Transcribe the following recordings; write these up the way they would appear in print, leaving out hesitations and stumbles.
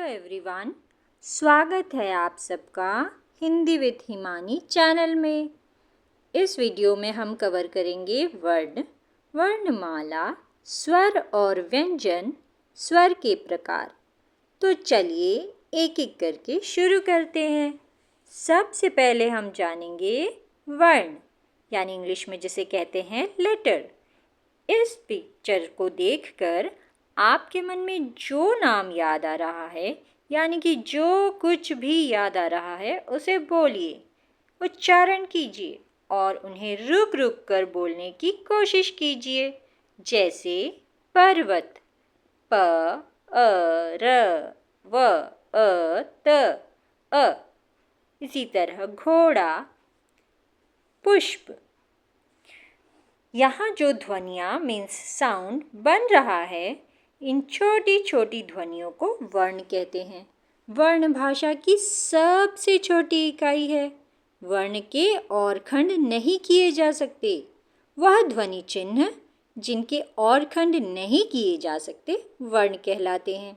Everyone, स्वागत है आप सबका हिंदी विद हिमानी चैनल में। इस वीडियो में हम कवर करेंगे वर्ण, वर्णमाला, स्वर और व्यंजन, स्वर के प्रकार। तो चलिए एक एक करके शुरू करते हैं। सबसे पहले हम जानेंगे वर्ण, यानी इंग्लिश में जिसे कहते हैं लेटर। इस पिक्चर को देखकर आपके मन में जो नाम याद आ रहा है, यानी कि जो कुछ भी याद आ रहा है, उसे बोलिए, उच्चारण कीजिए और उन्हें रुक रुक कर बोलने की कोशिश कीजिए। जैसे पर्वत, प अ र व अ त अ। इसी तरह घोड़ा, पुष्प। यहाँ जो ध्वनियाँ मीन्स साउंड बन रहा है, इन छोटी छोटी ध्वनियों को वर्ण कहते हैं। वर्ण भाषा की सबसे छोटी इकाई है। वर्ण के और खंड नहीं किए जा सकते। वह ध्वनि चिन्ह जिनके और खंड नहीं किए जा सकते वर्ण कहलाते हैं।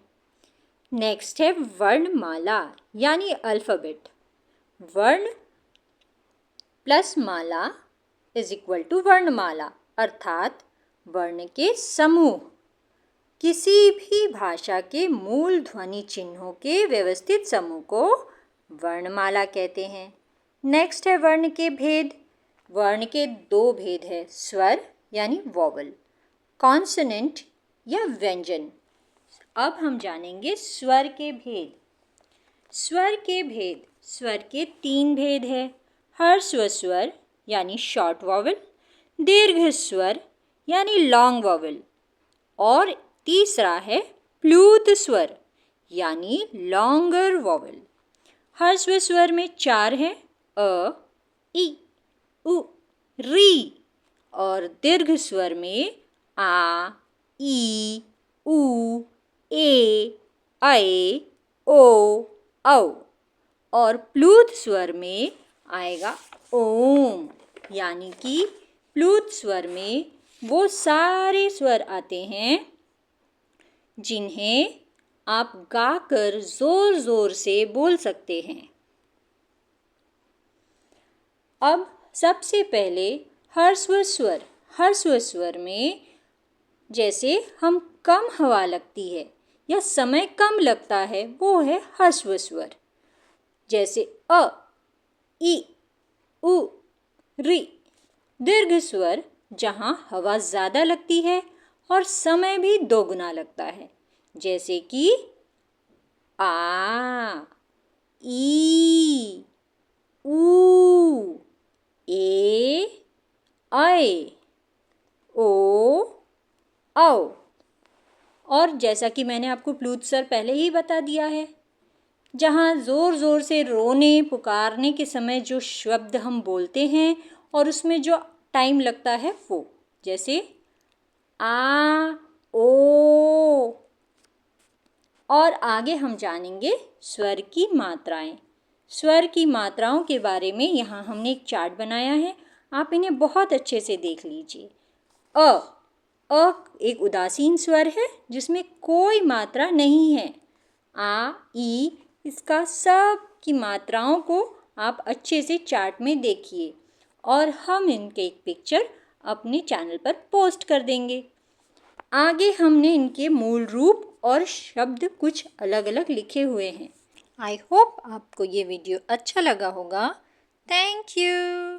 नेक्स्ट है वर्णमाला यानी अल्फ़ाबेट। वर्ण प्लस माला इज इक्वल टू वर्णमाला, अर्थात वर्ण के समूह। किसी भी भाषा के मूल ध्वनि चिन्हों के व्यवस्थित समूह को वर्णमाला कहते हैं। नेक्स्ट है वर्ण के भेद। वर्ण के दो भेद है, स्वर यानी वॉवल, कॉन्सोनेंट या व्यंजन। अब हम जानेंगे स्वर के भेद। स्वर के भेद, स्वर के तीन भेद है। ह्रस्व स्वर यानी शॉर्ट वॉवल, दीर्घ स्वर यानी लॉन्ग वॉवल, और तीसरा है प्लूत स्वर यानी लॉन्गर वॉवल। ह्रस्व स्वर में चार हैं, अ, ई, उ, री, और दीर्घ स्वर में आ, ई, उ, ए, ऐ, ओ, औ, और प्लूत स्वर में आएगा ओम, यानी कि प्लूत स्वर में वो सारे स्वर आते हैं जिन्हें आप गाकर जोर जोर से बोल सकते हैं। अब सबसे पहले ह्रस्व स्वर। ह्रस्व स्वर में जैसे हम कम हवा लगती है या समय कम लगता है, वो है ह्रस्व स्वर। जैसे अ, ई, उ, री। दीर्घ स्वर जहाँ हवा ज़्यादा लगती है और समय भी दोगुना लगता है, जैसे कि आ, ई, ऊ, ए, ऐ, ओ, औ। और जैसा कि मैंने आपको प्लूत स्वर पहले ही बता दिया है, जहाँ ज़ोर ज़ोर से रोने पुकारने के समय जो शब्द हम बोलते हैं और उसमें जो टाइम लगता है वो, जैसे आ, ओ। और आगे हम जानेंगे स्वर की मात्राएं। स्वर की मात्राओं के बारे में यहाँ हमने एक चार्ट बनाया है, आप इन्हें बहुत अच्छे से देख लीजिए। अ एक उदासीन स्वर है जिसमें कोई मात्रा नहीं है। आ, ई, इसका सब की मात्राओं को आप अच्छे से चार्ट में देखिए और हम इनके एक पिक्चर अपने चैनल पर पोस्ट कर देंगे। आगे हमने इनके मूल रूप और शब्द कुछ अलग अलग लिखे हुए हैं। आई होप आपको ये वीडियो अच्छा लगा होगा। Thank you.